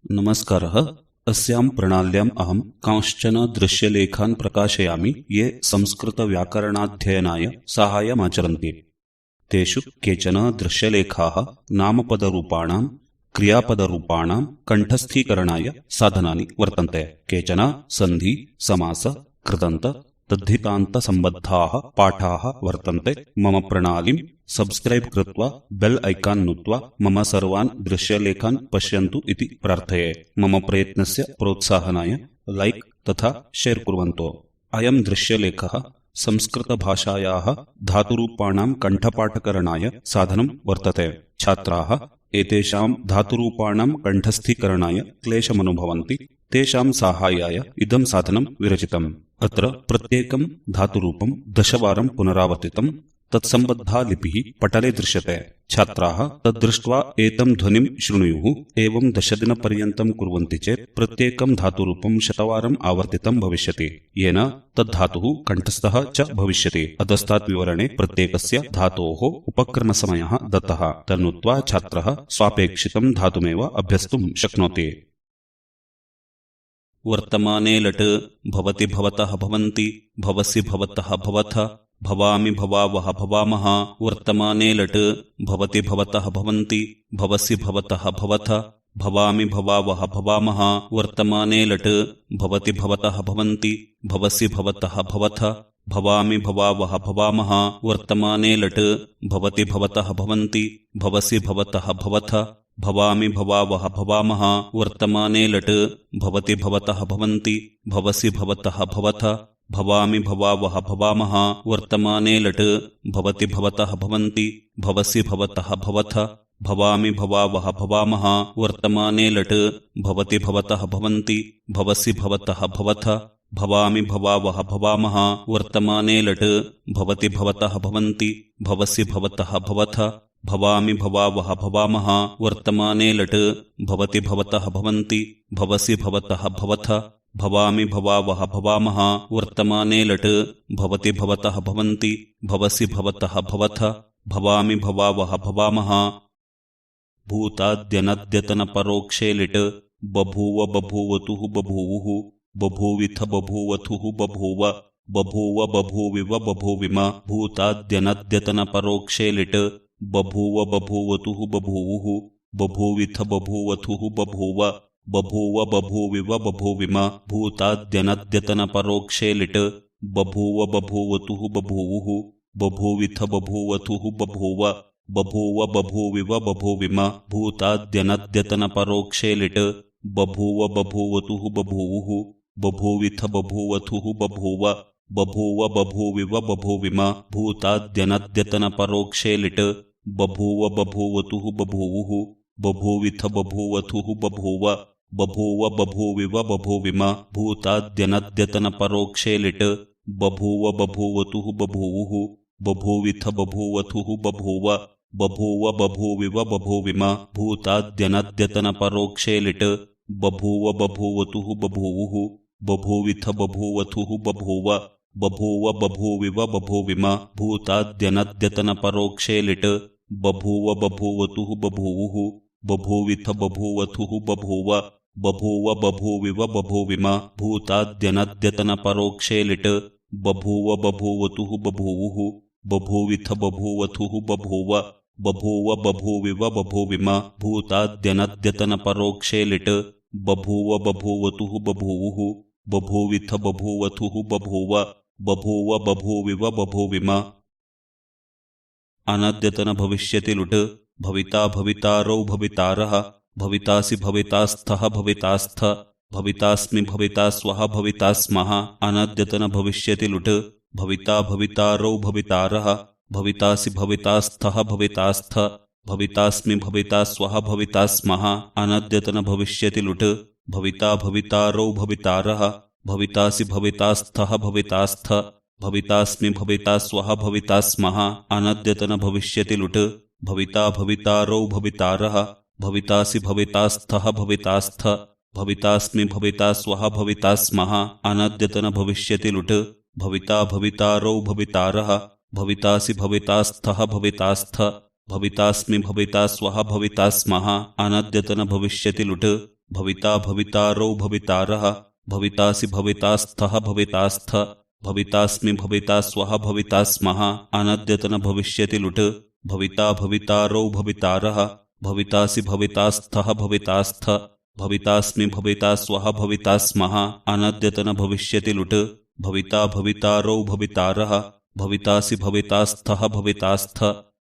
नमस्कारः। अस्यां प्रणाल्याम् अहं कांश्चन दृश्यलेखान् प्रकाशयामि ये संस्कृतव्याकरणाध्ययनाय साहाय्यमाचरन्ति। तेषु केचन दृश्यलेखाः नामपदरूपाणां क्रियापदरूपाणां कण्ठस्थीकरणाय साधनानि वर्तन्ते। केचन सन्धि समास कृदन्त तद्धितान्तसम्बद्धाः पाठाः वर्तन्ते। मम प्रणालीं सब्स्क्राइब कृत्वा बेल ऐकान् नुत्वा मम सर्वान् दृश्यलेखान् पश्यन्तु इति प्रार्थये। मम प्रयत्नस्य प्रोत्साहनाय लाइक तथा शेयर कुर्वन्तु। अयं दृश्यलेखः संस्कृतभाषायाः धातुरूपाणां कण्ठपाठकरणाय साधनं वर्तते। छात्राः एतेषां धातुरूपाणां कण्ठस्थीकरणाय क्लेशमनुभवन्ति। तेषां साहाय्याय इदं साधनं विरचितम्। अत्र प्रत्येकं धातुरूपं 10 वारं पुनरावर्तितं। तत्सम्बद्धा लिपिः पटले दृश्यते। छात्राः तद्दृष्ट्वा एतं ध्वनिं शृणुयुः। एवं 10 दिनपर्यन्तं कुर्वन्ति चेत् प्रत्येकं धातुरूपं 100 वारम् आवर्तितं भविष्यति, येन तद्धातुः कण्ठस्थः च भविष्यति। अधस्तात् विवरणे प्रत्येकस्य धातोः उपक्रमसमयः दत्तः। तन्नुत्वा छात्रः स्वापेक्षितं धातुमेव अभ्यस्तुं शक्नोति। वर्तमाने लट् भवति भवतः भवन्ति भवसि भवतः भवथ भवामि भवावः भवामः। वर्तमाने लट् भवति भवतः भवन्ति भवसि भवतः भवथ भवामि भवावः भवामः। वर्तमाने लट् भवति भवतः भवन्ति भवसि भवतः भवथ भवामि भवावः भवामः। वर्तमाने लट् भवति भवतः भवन्ति भवसि भवतः भवथ भवामि भवावः भवामः। वर्तमाने लट् भवति भवतः भवन्ति भवसि भवतः भवथ भवामि भवावः भवामः। वर्तमाने लट् भवति भवतः भवन्ति भवसि भवतः भवथ भवामि भवावः भवामः। वर्तमाने लट् भवति भवतः भवन्ति भवसि भवतः भवथ भवामि भवावः भवामः। वर्तमाने लट् भवति भवतः भवन्ति भवसि भवतः भवथ भवामि भवावः भवामः। वर्तमाने लट् भवति भवतः भवन्ति भवसि भवतः भवथ भवामि भवावः भवामः। वर्तमाने लट् भवति भवतः भवन्ति भवसि भवतः भवथ भवामि भवावः भवामः। भूताद्यनद्यतनपरोक्षे लिट् बभूव बभूवतुः बभूवुः बभूविथ बभूवथुः बभूव बभूव बभूविव बभूविम। भूताद्यनद्यतनपरोक्षे लिट् बभूव बभूवतुः बभूवुः बभूविथ बभूवथुः बभूव बभूव बभूविव बभूविम। भूताद्यनद्यतनपरोक्षे लिट् बभूव बभूवतुः बभूवुः बभूविथ बभूवथुः बभूव बभूव बभूविव बभूविम। भूताद्यनद्यतनपरोक्षे लिट् बभूव बभूवतुः बभूवुः बभूविथ बभूवथुः बभूव बभूव बभूविव बभूविम। भूताद्यनद्यतनपरोक्षे लिट् बभूव बभूवतुः बभूवुः बभूविथ बभूवथुः बभूव बभूव बभूविव बभूविम। भूताद्यनद्यतनपरोक्षे लिट् बभूव बभूवतुः बभूवुः बभूविथ बभूवथुः बभूव बभूव बभूविव बभूविम। भूताद्यनद्यतनपरोक्षे लिट् बभूव बभूवतुः बभूवुः बभूविथ बभूवथुः बभूव बभूव बभूविव बभूविम। भूताद्यनद्यतनपरोक्षे लिट् बभूव बभूवतुः बभूवुः बभूविथ बभूवथुः बभूव बभूव बभूविव बभूविम। भूताद्यनद्यतनपरोक्षे लिट् बभूव बभूवतुः बभूवुः बभूविथ बभूवथुः बभूव बभूव बभूविव बभूविम। भूताद्यनद्यतनपरोक्षे लिट् बभूव बभूवतुः बभूवुः बभूविथ बभूवथुः बभूव बभूव बभूविव बभूविम। अनद्यतन भविष्यति लुट् भविता भवितारौ भवितारः भवितासि भवितास्थः भवितास्थ भवितास्मि भवितास्वः भवितास्मः। अनद्यतन भविष्यति लुट् भविता भवितारौ भवितारः भवितासि भवितास्थः भवितास्थ भवितास्मि भवितास्वः भवितास्मः। अनद्यतन भविष्यति लुट् भविता भवितारौ भवितारः भवितासि भवितास्थः भवितास्थ भवितास्मि भवितास्वः भवितास्मः। अनद्यतन भविष्यति लुट् भविता भवितारौ भवितारः भवितासि भवितास्थः भवितास्थ भवितास्मि भवितास्वः भवितास्मः। अनद्यतन भविष्यति लुट् भविता भवितारौ भवितारः भवितासि भवितास्थः भवितास्थ भवितास्मि भवितास्वः भवितास्मः। अनद्यतन भविष्यति लुट् भविता भवितारौ भवितारः भवितासि भवितास्थः भवितास्थ भवितास्मि भविता स्वः भविता स्मः अनद्यतन भविष्यति लुट् भविता भवितारौ भवितारः भवितासि भवितास्थः भवितास्थ भवितास्मि भविता स्वः भविता स्मः अनद्यतन भविष्यति लुट् भविता भवितारौ भवितारः भवितासि भवितास्थः भवितास्थ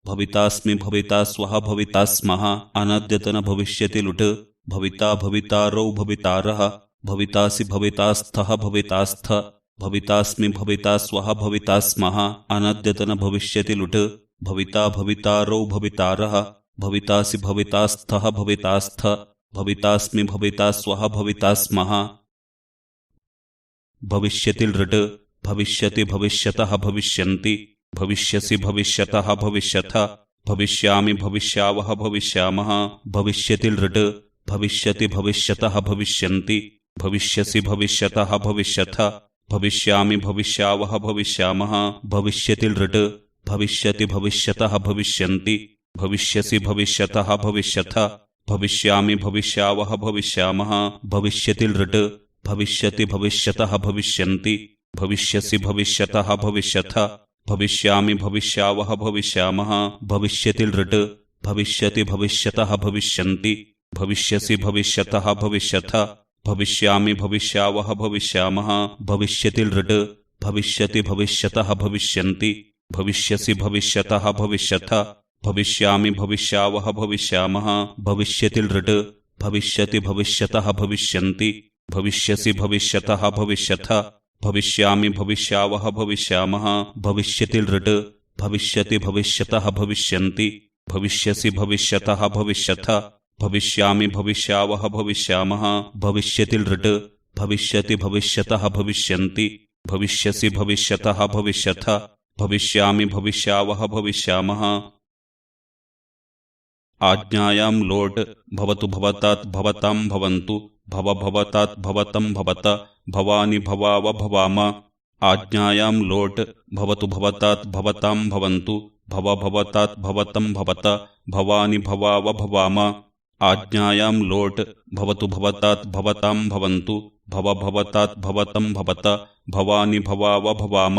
भवितास्मि भविता स्वः भविता स्मः अनद्यतन भविष्यति लुट् भविता भवितारौ भवितारः भवितासि भवितास्थः भवितास्थ भवितास्मि भविता स्वः भविता स्मः अनद्यतन भविष्यति लुट् भविता भवितारौ भवितारः भवितासि भवितास्थः भवितास्थ भवितास्मि भविता स्वः भविता स्मः भविष्यति लृट् भविष्यति भविष्यतः भविष्यन्ति भविष्यसि भविष्यतः भविष्यथ भविष्यामि भविष्यावः भविष्यामः भविष्यति लृट् भविष्यति भविष्यतः भविष्यन्ति भविष्यसि भविष्यतः भविष्यथ भविष्यामि भविष्यावः भविष्यामः भविष्यति लृट् भविष्यति भविष्यतः भविष्यन्ति भविष्यसि भविष्यतः भविष्यथ भविष्यामि भविष्यावः भविष्यामः भविष्यति लृट् भविष्यति भविष्यतः भविष्यन्ति भविष्यसि भविष्यतः भविष्यथ भविष्यामि भविष्यावः भविष्यामः भविष्यति लृट् भविष्यति भविष्यतः भविष्यन्ति भविष्यसि भविष्यतः भविष्यथ भविष्यामि भविष्यावः भविष्यामः भविष्यति लृट् भविष्यति भविष्यतः भविष्यन्ति भविष्यसि भविष्यतः भविष्यथ भविष्यामि भविष्यावः भविष्यामः भविष्यति लृट् भविष्यति भविष्यतः भविष्यन्ति भविष्यसि भविष्यतः भविष्यथ भविष्यामि भविष्यावः भविष्यामः भविष्यति लृट् भविष्यति भविष्यतः भविष्यन्ति भविष्यसि भविष्यतः भविष्यथ भविष्यामि भविष्यावः भविष्यामः भविष्यति लृट् भविष्यति भविष्यतः भविष्यन्ति भविष्यसि भविष्यतः भविष्यथ भविष्यामि भविष्यावः भविष्यामः आज्ञायां लोट् भवतु भवतात् भवतां भवन्तु भव भवतात् भवतं भवत भवानि भवाव भवाम आज्ञायां लोट् भवतु भवतात् भवतां भवन्तु भव भवतात् भवतं भवत भवानि भवाव भवाम आज्ञायां लोट् भवतु भवतात् भवतां भवन्तु भव भवतात् भवतं भवत भवानि भवाव भवाम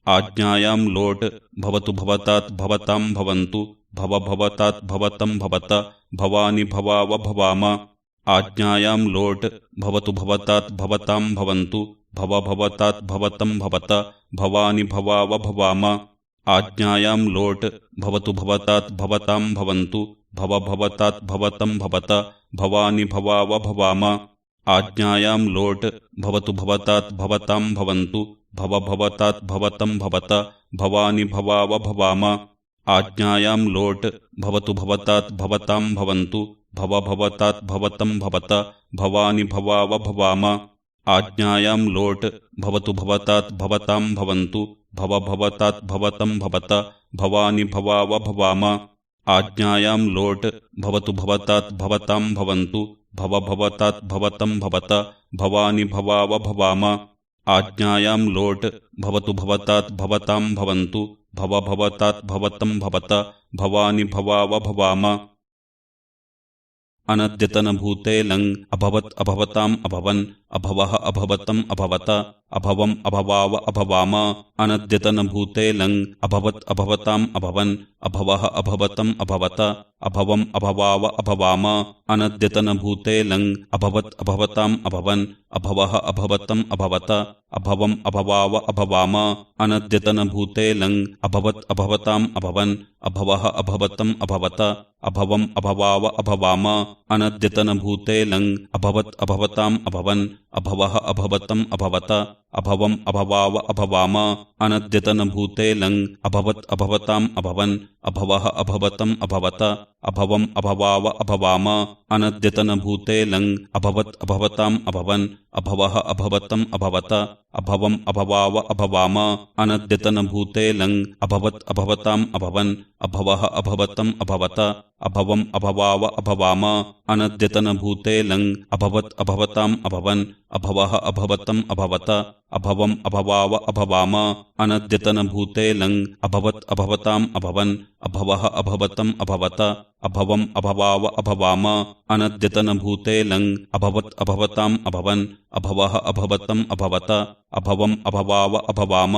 आज्ञायां लोट् भवतु भवतात् भवतां भवन्तु भव भवतात् भवतं भवत भवानि भवाव भवाम आज्ञायां लोट् भवतु भवतात् भवतां भवन्तु भव भवतात् भवतं भवत भवानि भवाव भवाम आज्ञायां लोट् भवतु भवतात् भवतां भवन्तु भव भवतात् भवतं भवत भवानि भवाव भवाम आज्ञायां लोट् भवतु भवतात् भवतां भवन्तु भव भवतात् भवतं भवत भवानि भवाव भवाम आज्ञायां लोट् भवतु भवतात् भवतां भवन्तु भव भवतात् भवतं भवत भवानि भवाव भवाम आज्ञायां लोट् भवतु भवतात् भवतां भवन्तु भव भवतात् भवतं भवत भवानि भवाव भवाम आज्ञायां लोट् भवतु भवतात् भवतां भवन्तु भव भवतात् भवतं भवत भवानि भवाव भवाम आज्ञायां लोट् भवतु भवतात् भवतां भवन्तु भव भवतात् भवतं भवत भवानि भवाव भवाम अनद्यतनभूते लङ् अभवत् अभवताम् अभवन् अभवः अभवतम् अभवत अभवम् अभवाव अभवाम अनद्यतनभूते लङ् अभवत् अभवताम् अभवन् अभवः अभवतम् अभवत अभवम् अभवाव अभवाम अनद्यतनभूते लङ् अभवत् अभवताम् अभवन् अभवः अभवतम् अभवत अभवम् अभवाव अभवाम अनद्यतनभूते लङ् अभवत् अभवताम् अभवन् अभवः अभवतम् अभवत अभवम् अभवाव अभवाम अनद्यतनभूते लङ् अभवत् अभवताम् अभवन् अभवः अभवतम् अभवत अभवम् अभवाव अभवाम अनद्यतनभूते लङ् अभवत् अभवताम् अभवन् अभवः अभवतम् अभवत अभवम् अभवाव अभवाम अनद्यतनभूते लङ् अभवत् अभवताम् अभवन् अभवः अभवतम् अभवत अभवम् अभवाव अभवाम अनद्यतनभूते लङ् अभवत् अभवताम् अभवन् अभवः अभवतम् अभवत अभवम् अभवाव अभवाम अनद्यतनभूते लङ् अभवत् अभवताम् अभवन् अभवः अभवतम् अभवत अभवम् अभवाव अभवाम अनद्यतनभूते लङ् अभवत् अभवताम् अभवन् अभवः अभवतम् अभवत अभवम् अभवाव अभवाम अनद्यतनभूते लङ् अभवत् अभवताम् अभवन् अभवः अभवतम् अभवत अभवम् अभवाव अभवाम।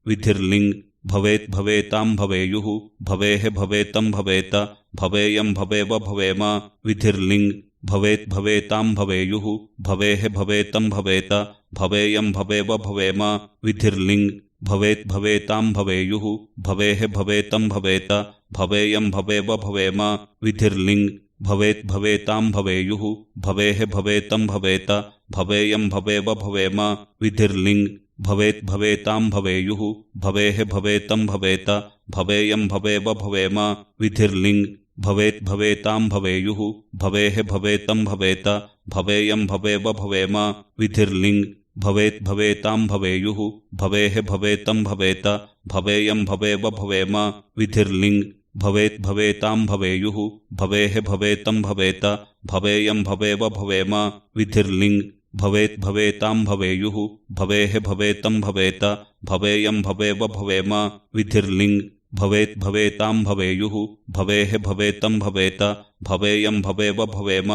विधिर्लिङ् भवेत् भवेताम् भवेयुः भवेः भवेतम् भवेत भवेयम् भवेव भवेम विधिर्लिङ् भवेत् भवेताम् भवेयुः भवेः भवेतम् भवेत भवेयम् भवेव भवेम विधिर्लिङ् भवेत् भवेताम् भवेयुः भवेः भवेतम् भवेत भवेयम् भवेव भवेम विधिर्लिङ् भवेत् भवेताम् भवेयुः भवेः भवेतम् भवेत भवेयम् भवेव भवेम विधिर्लिङ् भवेत् भवेताम् भवेयुः भवेः भवेतम् भवेत भवेयम् भवेव भवेम विधिर्लिङ् भवेत् भवेताम् भवेयुः भवेः भवेतम् भवेत भवेयम् भवेव भवेम विधिर्लिङ् भवेत् भवेताम् भवेयुः भवेः भवेतम् भवेत भवेयम् भवेव भवेम विधिर्लिङ् भवेत् भवेताम् भवेयुः भवेः भवेतम् भवेत भवेयम् भवेव भवेम विधिर्लिङ् भवेत् भवेताम् भवेयुः भवेः भवेतम् भवेत भवेयम् भवेव भवेम विधिर्लिङ् भवेत् भवेताम् भवेयुः भवेः भवेतम् भवेत भवेयम् भवेव भवेम।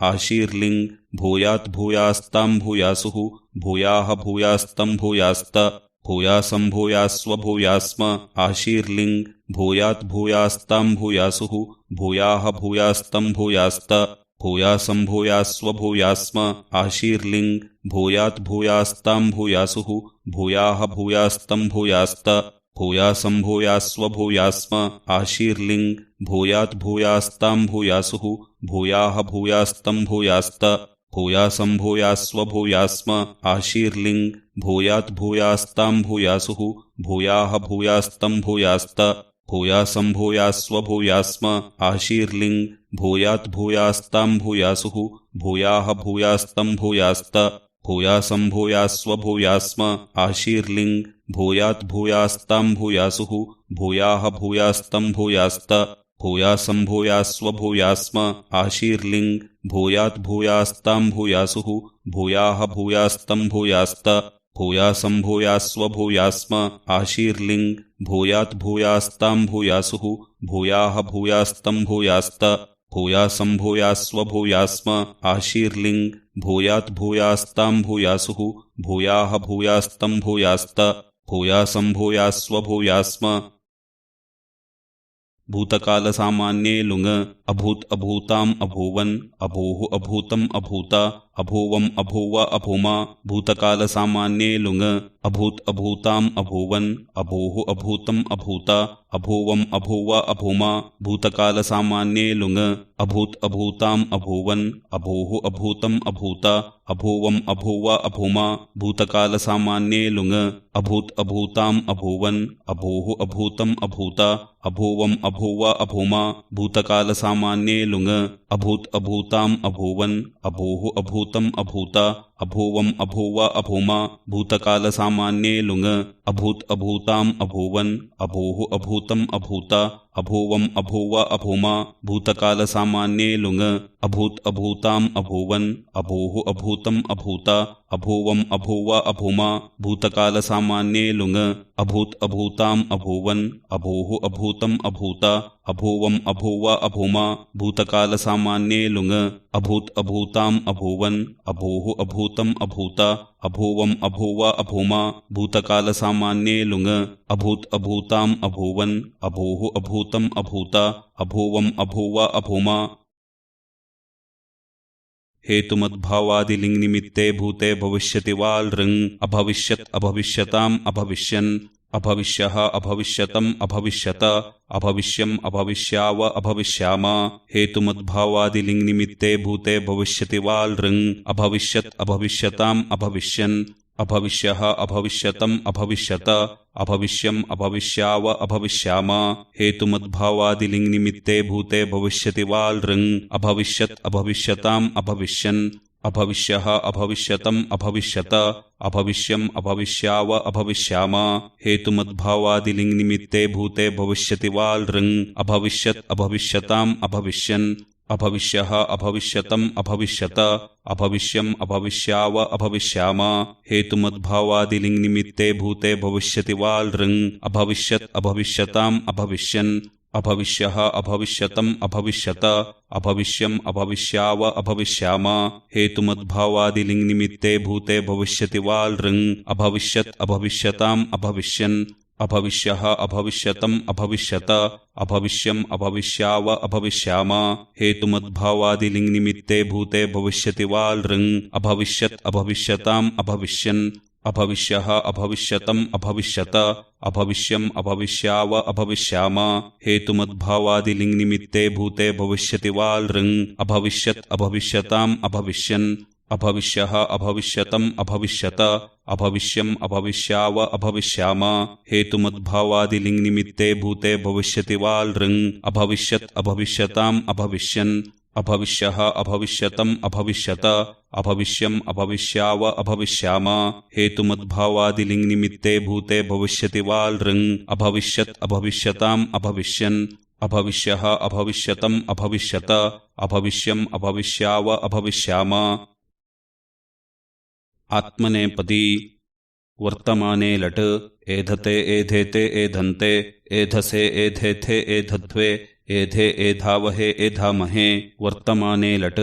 आशीर्लिङ् भूयात् भूयास्ताम् भूयासुः भूयाः भूयास्तम् भूयास्त भूयासम् भूयास्व भूयास्म आशीर्लिङ् भूयात् भूयास्ताम् भूयासुः भूयाः भूयास्तम् भूयास्त भूयासम् भूयास्व भूयास्म आशीर्लिङ् भूयात् भूयास्ताम् भूयासुः भूयाः भूयास्तम् भूयास्त भूयासम् भूयास्व भूयास्म आशीर्लिङ् भूयात् भूयास्ताम् भूयासुः भूयाः भूयास्तम् भूयास्त भूयासम् भूयास्व भूयास्म आशीर्लिङ् भूयात् भूयास्ताम् भूयासुः भूयाः भूयास्तम् भूयास्त भूयासम् भूयास्व भूयास्म आशीर्लिङ् भूयात् भूयास्ताम् भूयासुः भूयाः भूयास्तम् भूयास्त भूयासम् भूयास्व भूयास्म आशीर्लिङ् भूयात् भूयास्ताम् भूयासुः भूयाः भूयास्तम् भूयास्त भूयासम् भूयास्व भूयास्म आशीर्लिङ् भूयात् भूयास्ताम् भूयासुः भूयाः भूयास्तम् भूयास्त भूयासम् भूयास्व भूयास्म आशीर्लिङ् भूयात् भूयास्ताम् भूयासुः भूयाः भूयास्तम् भूयास्त भूयासम् भूयास्व भूयास्म आशीर्लिङ् भूयात् भूयास्ताम् भूयासुः भूयाः भूयास्तम् भूयास्त भूयासम् भूयास्व भूयास्म। भूतकालसामान्ये लुङ् अभूत् अभूताम् अभूवन् अभूः अभूतम् अभूत अभूवम् अभूव अभूम भूतकालसामान्ये लुङ् अभूत् अभूताम् अभूवन् अभूः अभूतम् अभूत अभूवम् अभूव अभूम भूतकालसामान्ये लुङ् अभूत् अभूताम् अभूवन् अभूः अभूतम् अभूत अभूवम् अभूव अभूम भूतकालसामान्ये लुङ् अभूत् अभूताम् अभूवन् अभूः अभूतम् अभूत अभूवम् अभूव अभूम भूतकालसामान्ये लुङ् अभूत् अभूताम् अभूवन् अभूः अभूतम् अभूत अभूवम् अभूव अभूम भूतकालसामान्ये लुङ् अभूत् अभूताम् अभूवन् अभूः अभूतम् अभूत अभूवम् अभूव अभूम भूतकालसामान्ये लुङ् अभूत् अभूताम् अभूवन् अभूः अभूतम् अभूत अभूवम् अभूव अभूम भूतकालसामान्ये लुङ् अभूत् अभूताम् अभूवन् अभूः अभूतम् अभूत अभूवम् अभूव अभूम भूतकालसामान्ये लुङ् अभूत् अभूताम् अभूवन् अभूः अभूतम् अभूत अभूवम् अभूव अभूम भूतकालसामान्ये लुङ् अभूत् अभूताम् अभूवन् अभूः अभूतम् अभूत अभूवम् अभूव अभूम। हेतुमद्भावादिलिङ् निमित्ते भूते भविष्यति वा लृङ् अभविष्यत् अभविष्यताम् अभविष्यन् अभविष्यः अभविष्यतम् अभविष्यत अभविष्यम् अभविष्याव अभविष्याम हेतुमद्भावादिलिङ् निमित्ते भूते भविष्यति वा लृङ् अभविष्यत् अभविष्यताम् अभविष्यन् अभविष्यः अभविष्यतम् अभविष्यत अभविष्यम् अभविष्याव अभविष्याम हेतुमद्भावादिलिङ् निमित्ते भूते भविष्यति वा लृङ् अभविष्यत् अभविष्यताम् अभविष्यन् अभविष्यः अभविष्यतम् अभविष्यत अभविष्यम् अभविष्याव अभविष्याम हेतुमद्भावादिलिङ् निमित्ते भूते भविष्यति वा लृङ् अभविष्यत् अभविष्यताम् अभविष्यन् अभविष्यः अभविष्यतम् अभविष्यत अभविष्यम् अभविष्याव अभविष्याम हेतुमद्भावादिलिङ् निमित्ते भूते भविष्यति वा लृङ् अभविष्यत् अभविष्यताम् अभविष्यन् अभविष्यः अभविष्यतम् अभविष्यत अभविष्यम् अभविष्याव अभविष्याम हेतुमद्भावादिलिङ् निमित्ते भूते भविष्यति वा लृङ् अभविष्यत् अभविष्यताम् अभविष्यन् अभविष्यः अभविष्यतम् अभविष्यत अभविष्यम् अभविष्याव अभविष्याम हेतुमद्भावादिलिङ् निमित्ते भूते भविष्यति वा लृङ् अभविष्यत् अभविष्यताम् अभविष्यन् अभविष्यः अभविष्यतम् अभविष्यत अभविष्यम् अभविष्याव अभविष्याम हेतुमद्भावादिलिङ् निमित्ते भूते भविष्यति वा लृङ् अभविष्यत् अभविष्यताम् अभविष्यन् अभविष्यः अभविष्यतम् अभविष्यत अभविष्यम् अभविष्याव अभविष्याम हेतुमद्भावादिलिङ् निमित्ते भूते भविष्यति वा लृङ् अभविष्यत् अभविष्यताम् अभविष्यन् अभविष्यः अभविष्यतम् अभविष्यत अभविष्यम् अभविष्याव अभविष्याम हेतुमद्भावादिलिङ् निमित्ते भूते भविष्यति वा लृङ् अभविष्यत् अभविष्यताम् अभविष्यन् अभविष्यः अभविष्यतम् अभविष्यत अभविष्यम् अभविष्याव अभविष्याम आत्मनेपदी वर्तमाने लट् एधते एधेते एधन्ते एधसे एधेथे एधध्वे एधे एधावहे एधामहे वर्तमाने लट्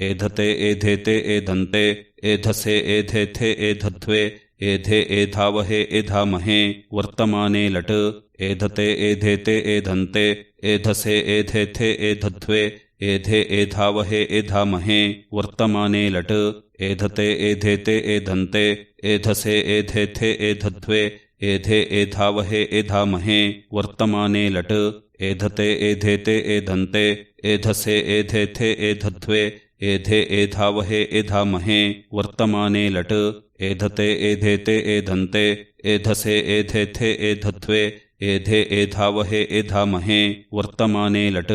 एधते एधेते एधन्ते एधसे एधेथे एधध्वे एधे एधावहे एधामहे वर्तमाने लट् एधते एधेते एधन्ते एधसे एधेथे एधध्वे एधे एधावहे एधामहे वर्तमाने लट् एधते एधेते एधन्ते एधसे एधेथे एधध्वे एधे एधावहे एधामहे वर्तमाने लट् एधते एधेते एधन्ते एधसे एधेथे एधध्वे एधे एधावहे एधामहे वर्तमाने लट् एधते एधेते एधन्ते एधसे एधेथे एधध्वे एधे एधावहे एधामहे वर्तमाने लट्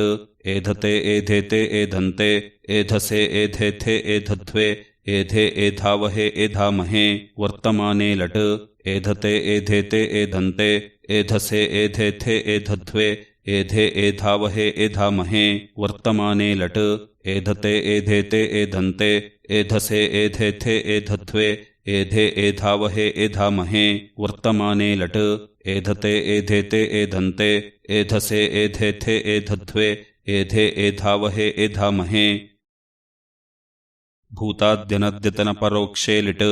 एधते एधेते एधन्ते एधसे एधेथे एधध्वे एधे एधावहे एधामहे वर्तमाने लट् एधते एधेते एधन्ते एधसे एधेथे एधध्वे एधे एधावहे एधामहे वर्तमाने लट् एधते एधेते एधन्ते एधसे एधेथे एधध्वे एधे एधावहे एधामहे वर्तमाने लट् एधते एधेते एधन्ते एधसे एधेथे एधध्वे एधे एधावहे एधामहे भूताद्यनद्यतनपरोक्षे लिट्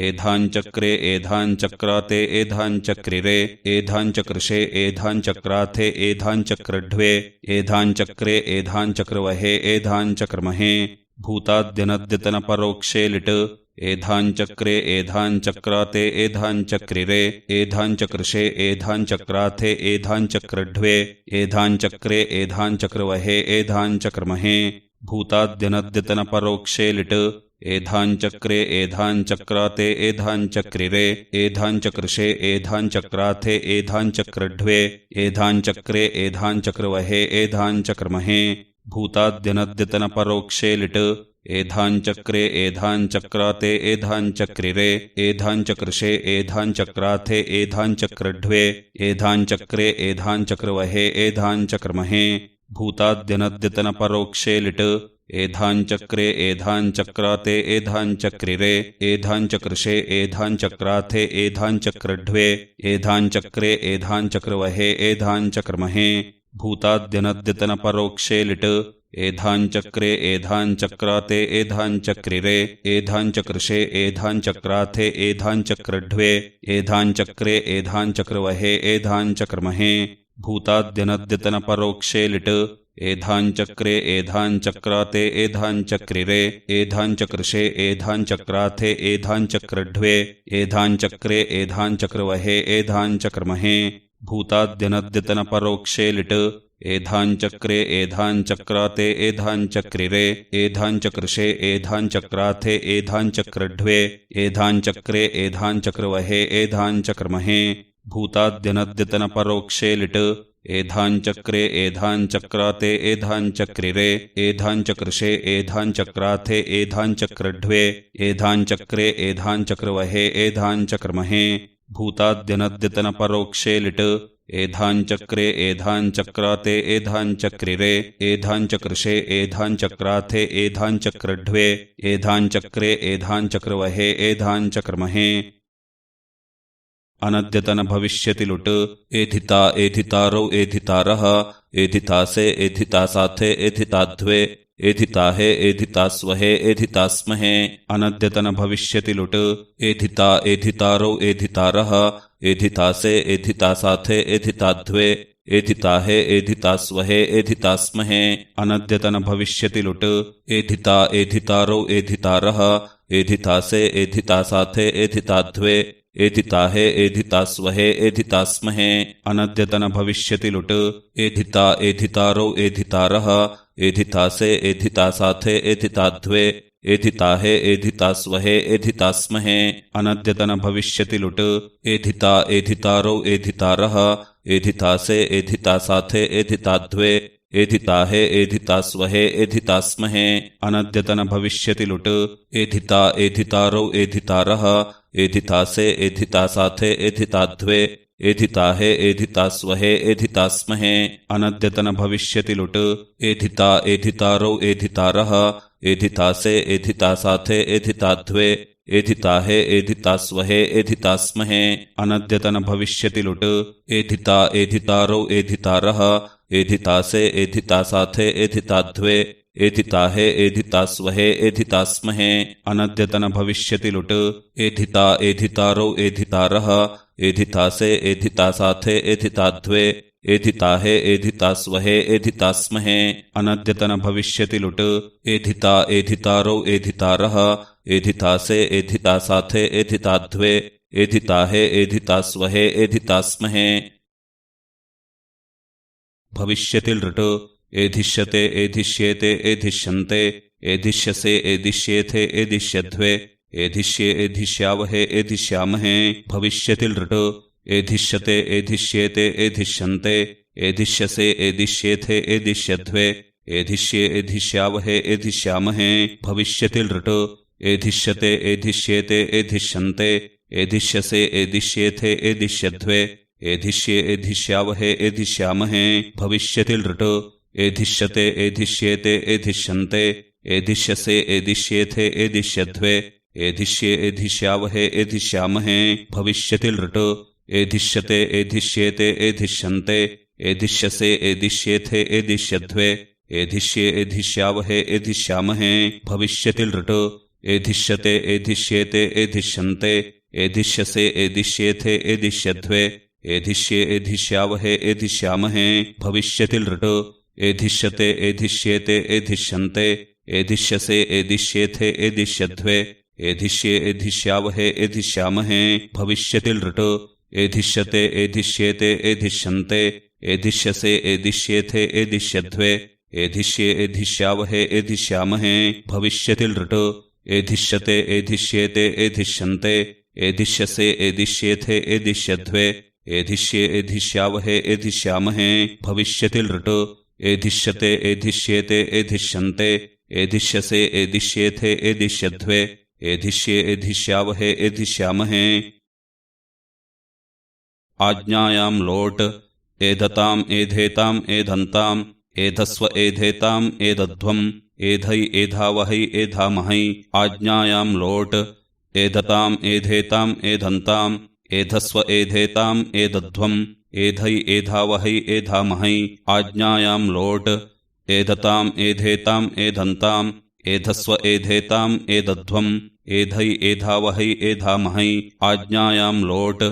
एधाञ्चक्रे एधाञ्चक्राते एधाञ्चक्रिरे एधाञ्चकृशे एधाञ्चक्राथे एधाञ्चक्रढ्वे एधाञ्चक्रे एधाञ्चक्रवहे एधाञ्चक्रमहे भूताद्यनद्यतनपरोक्षे लिट् एधाञ्चक्रे एधाञ्चक्राते एधाञ्चक्रिरे एधाञ्चकृशे एधाञ्चक्राथे एधाञ्चक्रढ्वे एधाञ्चक्रे एधाञ्चक्रवहे एधाञ्चक्रमहे भूताद्यनद्यतनपरोक्षे लिट् एधाञ्चक्रे एधाञ्चक्राते एधाञ्चक्रिरे एधाञ्चकृशे एधाञ्चक्राथे एधाञ्चक्रढ्वे एधाञ्चक्रे एधाञ्चक्रवहे एधाञ्चक्रमहे भूताद्यनद्यतनपरोक्षे लिट् एधाञ्चक्रे एधाञ्चक्राते एधाञ्चक्रिरे एधाञ्चकृशे एधाञ्चक्राथे एधाञ्चक्रढ्वे एधाञ्चक्रे एधाञ्चक्रवहे एधाञ्चक्रमहे भूताद्यनद्यतनपरोक्षे लिट् एधाञ्चक्रे एधाञ्चक्राते एधाञ्चक्रिरे एधाञ्चकृशे एधाञ्चक्राथे एधाञ्चक्रढ्वे एधाञ्चक्रे एधाञ्चक्रवहे एधाञ्चक्रमहे भूताद्यनद्यतनपरोक्षे लिट् एधाञ्चक्रे एधाञ्चक्राते एधाञ्चक्रिरे एधाञ्चकृशे एधाञ्चक्राथे एधाञ्चक्रढ्वे एधाञ्चक्रे एधाञ्चक्रवहे एधाञ्चक्रमहे भूताद्यनद्यतनपरोक्षे लिट् एधाञ्चक्रे एधाञ्चक्राते एधाञ्चक्रिरे एधाञ्चकृशे एधाञ्चक्राथे एधाञ्चक्रढ्वे एधाञ्चक्रे एधाञ्चक्रवहे एधाञ्चक्रमहे भूताद्यनद्यतनपरोक्षे लिट् एधाञ्चक्रे एधाञ्चक्राते एधाञ्चक्रिरे एधाञ्चकृशे एधाञ्चक्राथे एधाञ्चक्रढ्वे एधाञ्चक्रे एधाञ्चक्रवहे एधाञ्चक्रमहे भूताद्यनद्यतनपरोक्षे लिट् एधाञ्चक्रे एधाञ्चक्राते एधाञ्चक्रिरे एधाञ्चकृशे एधाञ्चक्राथे एधाञ्चक्रढ्वे एधाञ्चक्रे एधाञ्चक्रवहे एधाञ्चक्रमहे भूताद्यनद्यतनपरोक्षे लिट् एधाञ्चक्रे एधाञ्चक्राते एधाञ्चक्रिरे एधाञ्चकृषे एधाञ्चक्राथे एधाञ्चक्रढ्वे एधाञ्चक्रे एधाञ्चक्रवहे एधाञ्चक्रमहे अनद्यतन भविष्यति लुट् एधिता एधितारौ एधितारः एधितासे एधितासाथे एधिताध्वे एधिताहे एधितास्वहे एधितास्महे अनद्यतन भविष्यति लुट् एधिता एधितारौ एधितारः एधितासे एधितासाथे एधिताध्वे एधिताहे एधितास्वहे एधितास्महे अनद्यतन भविष्यति लुट् एधिता एधितारौ एधितारः एधितासे एधितासाथे एधिताध्वे एधिताहे एधितास्वहे एधितास्महे अनद्यतन भविष्यति लुट् एधिता एधितारौ एधितारः एधितासे एधितासाथे एधिताध्वे एधिताहे एधितास्वहे एधितास्महे अनद्यतन भविष्यति लुट् एधिता एधितारौ एधितारः एधितासे एधितासाथे एधिताध्वे एधिताहे एधितास्वहे एधितास्महे अनद्यतन भविष्यति लुट् एधिता एधितारौ एधितारः एधितासे एधितासाथे एधिताध्वे एधिताहे एधितास्वहे एधितास्महे अनद्यतन भविष्यति लुट् एधिता एधितारौ एधितारः एधितासे एधितासाथे एधिताध्वे एधिताहे एधितास्वहे एधितास्महे अनद्यतन भविष्यति लुट् एधिता एधितारौ एधितारः एधितासे एधितासाथे एधिताध्वे एधिताहे एधितास्वहे एधितास्महे अनद्यतन भविष्यति लुट् एधिता एधितारौ एधितारः एधितासे एधितासाथे एधिताध्वे एधिताहे एधितास्वहे एधितास्महे अनद्यतन भविष्यति लुट् एधिता एधितारौ एधितारः एधितासे एधितासाथे एधिताध्वे एधिताहे एधितास्वहे एधितास्महे भविष्यति लृट् एधिष्यते एधिष्येते एधिष्यन्ते एधिष्यसे एधिष्येथे एधिष्यध्वे एधिष्ये एधिष्यावहे एधिष्यामहे भविष्यति लृट् एधिष्यते एधिष्येते एधिष्यन्ते एधिष्यसे एधिष्येथे एधिष्यध्वे एधिष्ये एधिष्यावहे एधिष्यामहे भविष्यति लृट् एधिष्यते एधिष्येते एधिष्यन्ते एधिष्यसे एधिष्येथे एधिष्यध्वे एधिष्ये एधिष्यावहे एधिष्यामहे भविष्यति लृट् एधिष्यते एधिष्येते एधिष्यन्ते एधिष्यसे एधिष्येथे एधिष्यध्वे एधिष्ये एधिष्यावहे एधिष्यामहे भविष्यति लृट् एधिष्यते एधिष्येते एधिष्यन्ते एधिष्यसे एधिष्येथे एधिष्यध्वे एधिष्ये एधिष्यावहे एधिष्यामहे भविष्यति लृट् एधिष्यते एधिष्येते एधिष्यन्ते एधिष्यसे एधिष्येथे एधिष्यध्वे एधिष्ये एधिष्यावहे एधिष्यामहे भविष्यति लृट् एधिष्यते एधिष्येते एधिष्यन्ते एधिष्यसे एधिष्येथे एधिष्यध्वे एधिष्ये एधिष्यावहे एधिष्यामहे भविष्यति लृट् एधिष्यते एधिष्येते एधिष्यन्ते एधिष्यसे एधिष्येथे एधिष्यध्वे एधिष्ये एधिष्यावहे एधिष्यामहे भविष्यति लृट् एधिष्यते एधिष्येते एधिष्यन्ते एधिष्यसे एधिष्येथे एधिष्यध्वे एधिष्ये एधिष्यावहे एधिष्यामहे भविष्यति लृट् एधिष्यते एधिष्येते एधिष्यन्ते एधिष्यसे एधिष्येथे एधिष्यध्वे एधिष्ये एधिष्यावहे एधिष्यामहे आज्ञायां लोट् एधताम् एधेताम् एधन्ताम् एधस्व एधेताम् एदध्वम् एधै एधावहै एधामहै आज्ञायां लोट् एधताम् एधेताम् एधन्ताम् एधस्व एधेताम् एदध्वम् एधै एधावहै एधामहै आज्ञायां लोट् एधताम् एधेताम् एधन्ताम् एधस्व एधेताम् एदध्वम् एधै एधावहै एधामहै आज्ञायां लोट्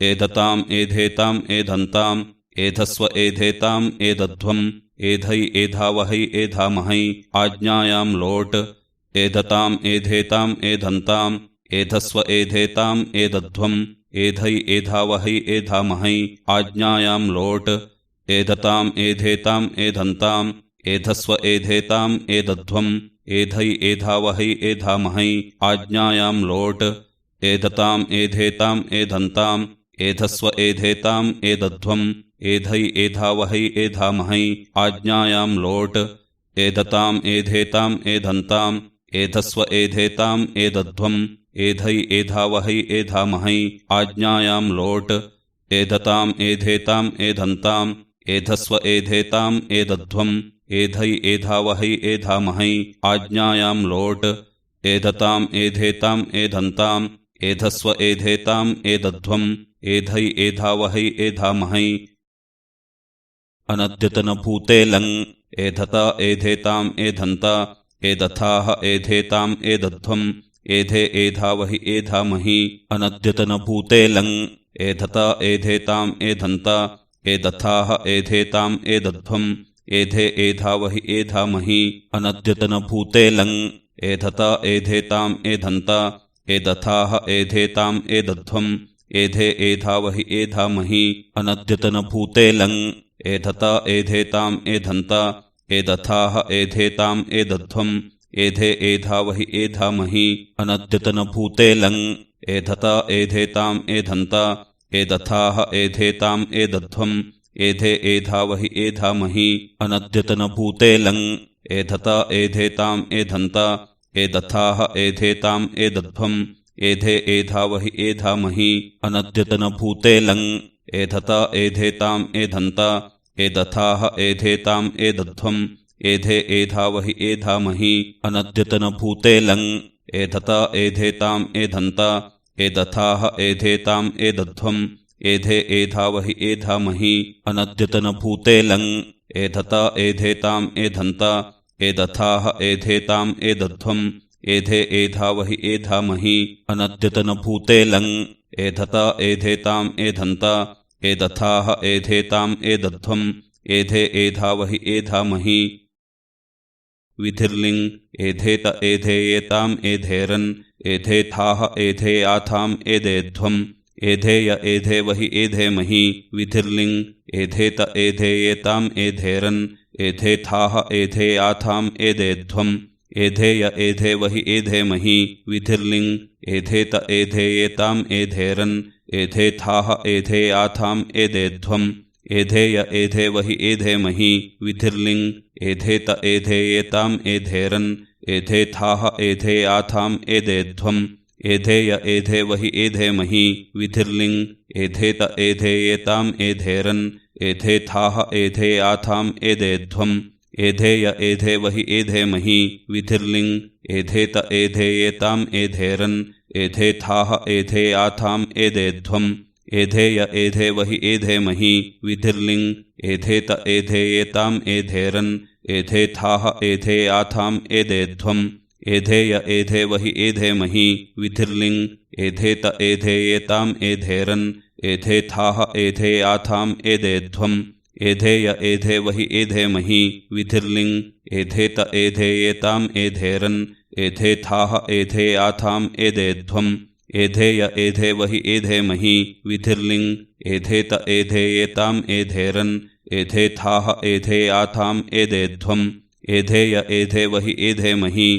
एधताम् एधेताम् एधन्ताम् एधस्व एधेताम् एदध्वम् एधै एधावहै एधामहै आज्ञायां लोट् एधताम् एधेताम् एधन्ताम् एधस्व एधेताम् एदध्वम् एधै एधावहै एधामहै आज्ञायां लोट् एधताम् एधेताम् एधन्ताम् एधस्व एधेताम् एदध्वम् एधै एधावहै एधामहै आज्ञायां लोट् एधताम् एधेताम् एधन्ताम् एधस्व एधेताम् एदध्वम् एधै एधावहै एधामहै आज्ञायां लोट् एधताम् एधेताम् एधन्ताम् एधस्व एधेताम् एदध्वम् एधै एधावहै एधामहै आज्ञायां लोट् एधताम् एधेताम् एधन्ताम् एधस्व एधेताम् एदध्वम् एधै एधावहै एधामहै आज्ञायाम् लोट् एधताम् एधेताम् एधन्ताम् एधस्व एधेताम् एदध्वम् एधै एधावहै एधामहै अनद्यतनभूते लङ् एधता एधेताम् एधन्ता एदथाः एधेताम् एदध्वम् एधे एधावहि एधामहि अनद्यतनभूते लङ् एधता एधेताम् एधन्ता एदथाः एधेताम् एदध्वम् एधे एधावहि एधामहि अनद्यतनभूते लङ् एधता एधेताम् एधन्ता एदथाः एधेताम् एदध्वम् एधे एधावहि एधामहि अनद्यतनभूते लङ् एधता एधेताम् एधन्ता एदथाः एधेताम् एदध्वम् एधे एधावहि एधामहि अनद्यतनभूते लङ् एधता एधेताम् एधन्ता एदथाः एधेताम् एदध्वम् एधे एधावहि एधामहि अनद्यतनभूते लङ् एधता एधेताम् एधन्ता एदथाः एधेताम् एदध्वम् एधे एधावहि एधामहि अनद्यतनभूते लङ् एधता एधेताम् एधन्ता एदथाः एधेताम् एदध्वम् एधे एधावहि एधामहि अनद्यतनभूते लङ् एधता एधेताम् एधन्ता एदथाः एधेताम् एदध्वम् एधे एधावहि एधामहि अनद्यतनभूते लङ् एधता एधेताम् एधन्ता एदथाः एधेताम् एदध्वम् एधे एधावहि एधामहि अनद्यतनभूते लङ् एधता एधेताम् एधन्ता एदथाः एधेताम् एदध्वम् एधे एधावहि एधामहि विधिर्लिङ् एधेत एधेयेताम् एधेरन् एधेथाः एधेयाथाम् एदेध्वम् एधेय एधेवहि एधेमहि विधिर्लिङ् एधेत एधेयेताम् एधेरन् एधेथाः एधेयाथाम् एदेध्वम् एधेय एधेवहि एधेमहि विधिर्लिङ् एधेत एधेयेताम् एधेरन् एधेथाः एधेयाथाम् एदेध्वम् एधेय एधेवहि एधेमहि विधिर्लिङ् एधेत एधेयेताम् एधेरन् एधेथाः एधेयाथाम् एदेध्वम् एधेय एधेवहि एधेमहि विधिर्लिङ् एधेत एधेयेताम् एधेरन् एधेथाः एधेयाथाम् एदेध्वम् एधेय एधेवहि एधेमहि विधिर्लिङ् एधेत एधेयेताम् एधेरन् एधेथाः एधेयाथाम् एदेध्वम् एधेय एधेवहि एधेमहि विधिर्लिङ् एधेत एधेयेताम् एधेरन् एधेथाः एधेयाथाम् एदेध्वम् एधेय एधेवहि एधेमहि विधिर्लिङ् एधेत एधेयेताम् एधेरन् एधेथाः एधेयाथाम् एदेध्वम् एधेय एधेवहि एधेमहि विधिर्लिङ् एधेत एधेयेताम् एधेरन् एधेथाः एधेयाथाम् एदेध्वम् एधेय एधेवहि एधेमहि विधिर्लिङ् एधेत एधेयेताम् एधेरन् एधेथाः एधेयाथाम् एदेध्वम् एधेय एधेवहि एधेमहि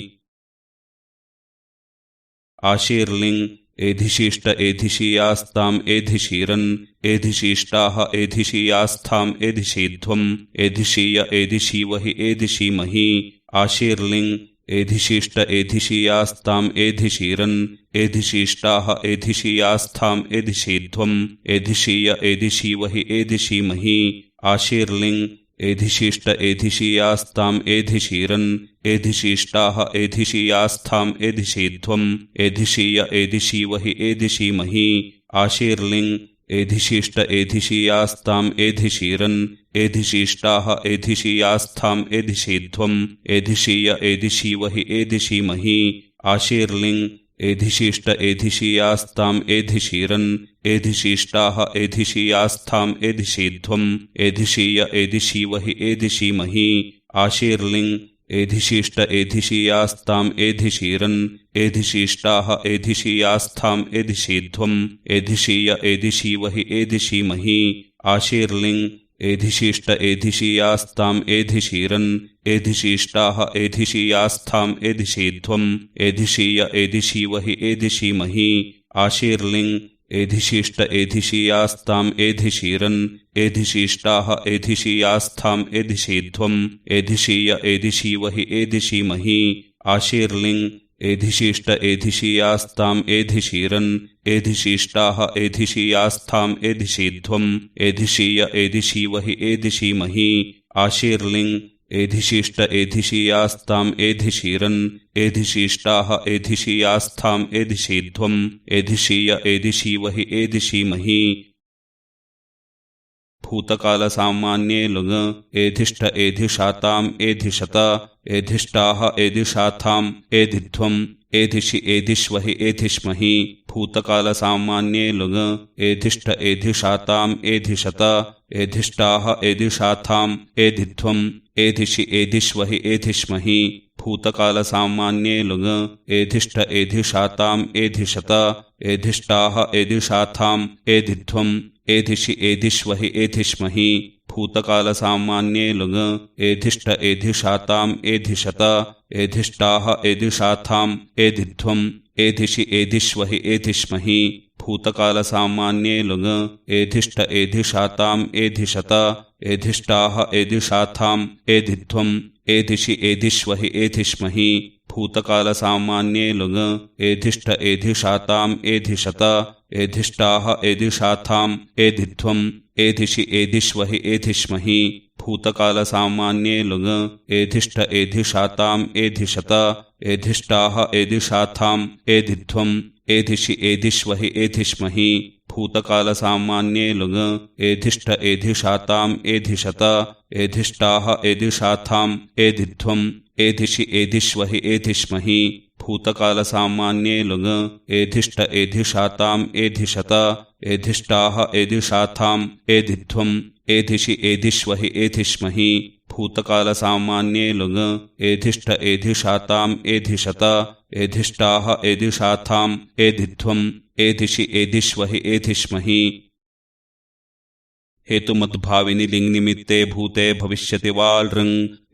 आशीर्लिङ् एधिशिष्ट एधिशीयास्ताम् एधिशीरन् एधिशीष्टाः एधिशीयास्थाम् एधिशीध्वम् एधिशीय एधिशीवहि एधिशीमहि आशीर्लिङ् एधिशिष्ट एधिशीयास्ताम् एधिशीरन् एधिशीष्टाः एधिशीयास्थाम् एधिशीध्वम् एधिशीय एधिशीवहि एधिशीमहि आशीर्लिङ् एधिशिष्ट एधिशीयास्ताम् एधिशीरन् एधिशीष्टाः एधिशीयास्थाम् एधिशीध्वम् एधिशीय एधिशीवहि एधिशीमहि आशीर्लिङ् एधिशिष्ट एधिशीयास्ताम् एधिशीरन् एधिशीष्टाः एधिशीयास्थाम् एधिशीध्वम् एधिशीय एधिशीवहि एधिशीमहि आशीर्लिङ् एधिशिष्ट एधिशीयास्ताम् एधिशीरन् एधिशीष्टाः एधिशीयास्थाम् एधिशीध्वम् एधिशीय एधिशीवहि एधिशीमहि आशीर्लिङ् एधिशिष्ट एधिशीयास्ताम् एधिशीरन् एधिशीष्टाः एधिशीयास्थाम् एधिशीध्वम् एधिशीय एधिशीवहि एधिशीमहि आशीर्लिङ् एधिशिष्ट एधिशीयास्ताम् एधिशीरन् एधिशीष्टाः एधिशीयास्थाम् एधिशीध्वम् एधिशीय एधिशीवहि एधिशीमहि आशीर्लिङ् एधिशिष्ट एधिशीयास्ताम् एधिशीरन् एधिशीष्टाः एधिशीयास्थाम् एधिशीध्वम् एधिशीय एधिशीवहि एधिशीमहि आशीर्लिङ् एधिशीष्ट एधिशीयास्ताम् एधिशीरन् एधिशीष्टाः एधिशीयास्थाम् एधिशीध्वम् एधिशीय एधिशीवहि एधिशीमहि आशीर्लिङ् एधिशीष्ट एधिशीयास्ताम् एधिशीरन् एधिशीष्टाः एधिशीयास्थाम् एधिशीध्वम् एधिशीय एधिशीवहि एधिशीमहि भूतकालसामान्ये लुङ् एधिष्ठ एधिशाताम् एधिशत एधिष्टाः एधिशाथाम् एधिध्वम् एधिषि एधिष्वहि एधिष्महि भूतकालसामान्ये लुङ् एधिष्ठ एधिशाताम् एधिशत एधिष्टाः एधिशाथाम् एधिध्वम् एधिषि एधिष्वहि एधिष्महि भूतकालसामान्ये लुङ् एधिष्ठ एधिशाताम् एधिशत एधिष्टाः एधिशाथाम् एधिध्वम् एधिषि एधिष्वहि एधिष्महि भूतकालसामान्ये लुङ् एधिष्ठ एधिशाताम् एधिशत एधिष्टाः एधिशाथाम् एधिध्वम् एधिषि एधिष्वहि एधिष्महि भूतकालसामान्ये लुङ् एधिष्ठ एधिशाताम् एधिशत एधिष्टाः एधिशाथाम् एधिध्वम् एधिषि एधिष्वहि एधिष्महि भूतकालसामान्ये लुङ् एधिष्ठ एधिशाताम् एधिशत एधिष्टाः एधिशाथाम् एधिध्वम् एधिषि एधिष्वहि एधिष्महि भूतकालसामान्ये लुङ् एधिष्ठ एधिशाताम् एधिशत एधिष्टाः एधिशाथाम् एधिध्वम् एधिषि एधिष्वहि एधिष्महि भूतकालसामान्ये लुङ् एधिष्ठ एधिशाताम् एधिशत एधिष्टाः एधिशाथाम् एधिध्वम् एधिषि एधिष्वहि एधिष्महि भूतकालसामान्ये लुङ् एधिष्ठ एधिशाताम् एधिशत एधिष्टाः एधिशाथाम् एधिध्वम् एधिषि एधिष्वहि एधिष्महि भूतकालसामान्ये लुङ् एधिष्ठ एधिशाताम् एधिशत एधिष्टाः एधिशाथाम् एधिध्वम् एधिषि एधिष्वहि एधिष्महि हेतुमद्भाविनि लिङ्निमित्ते भूते भविष्यति वा लृङ्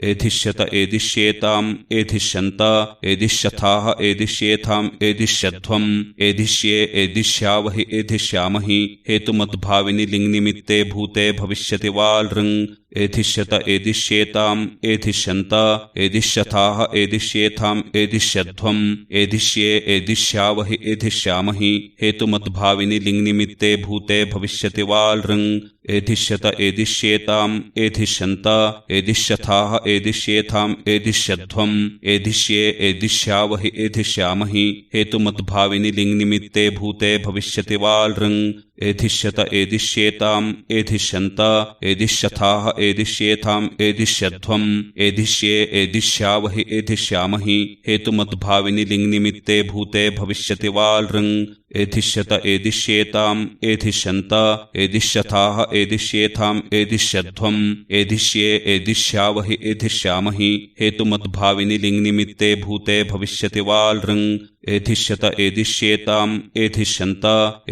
एधिष्यत एधिष्येताम् एधिष्यन्त एधिष्यथाः एधिष्येथाम् एधिष्यध्वम् एधिष्ये एधिष्यावहि एधिष्यामहि हेतुमद्भाविनि लिङ्निमित्ते भूते भविष्यति वा लृङ् एधिष्यत एधिष्येताम् एधिष्यन्त एधिष्यथाः एधिष्येथाम् एधिष्यध्वम् एधिष्ये एधिष्यावहि एधिष्यामहि हेतुमद्भाविनि लिङ्निमित्ते भूते भविष्यति वा लृङ् एधिष्यत एधिष्येताम् एधिष्यन्त एधिष्यथाः एधिष्येथाम् एधिष्यध्वम् एधिष्ये एधिष्यावहि एधिष्यामहि हेतुमद्भाविनि लिङ्निमित्ते भूते भविष्यति वा लृङ् एधिष्यत एधिष्येताम् एधिष्यन्त एधिष्यथाः एधिष्येथाम् एधिष्यध्वम् एधिष्ये एधिष्यावहि एधिष्यामहि हेतुमद्भाविनि लिङ्निमित्ते भूते भविष्यति वा लृङ् एधिष्यत एधिष्येताम् एधिष्यन्त एधिष्यथाः एधिष्येथाम् एधिष्यध्वम् एधिष्ये एधिष्यावहि एधिष्यामहि हेतुमद्भाविनि लिङ्निमित्ते भूते भविष्यति वा लृङ् एधिष्यत एधिष्येताम् एधिष्यन्त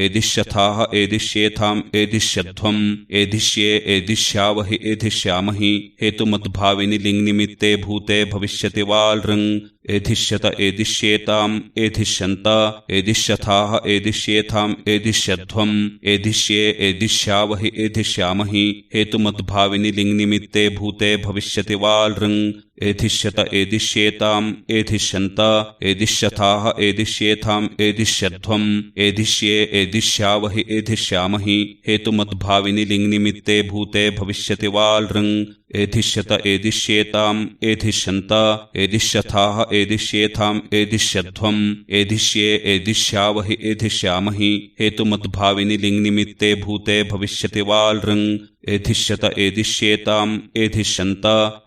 एधिष्यथाः एधिष्येथाम् एधिष्यध्वम् एधिष्ये एधिष्यावहि एधिष्यामहि हेतुमद्भाविनि लिङ्निमित्ते भूते भविष्यति वा लृङ् एधिष्यत एधिष्येताम् एधिष्यन्त एधिष्यथाः एधिष्येथाम् एधिष्यध्वम् एधिष्ये एधिष्यावहि एधिष्यामहि हेतुमद्भाविनि लिङ्निमित्ते भूते भविष्यति वा लृङ् एधिष्यत एधिष्येताम् एधिष्यन्त एधिष्यथाः एधिष्येथाम् एधिष्यध्वम् एधिष्ये एधिष्यावहि एधिष्यामहि हेतुमद्भाविनि लिङ्निमित्ते भूते भविष्यति वा लृङ् एधिष्यत एधिष्येताम् एधिष्यन्त एधिष्यथाः एधिष्येथाम् एधिष्यध्वम् एधिष्ये एधिष्यावहि एधिष्यामहि हेतुमद्भाविनि लिङ्निमित्ते भूते भविष्यति वा लृङ् एधिष्यत एधिष्येताम् एधिष्यन्त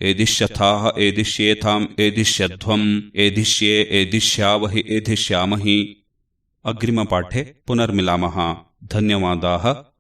एधिष्यथाः एधिष्येथाम् एधिष्यध्वम् एधिष्ये एधिष्यावहि एधिष्यामहि। अग्रिमपाठे पुनर्मिलामः। धन्यवादाः।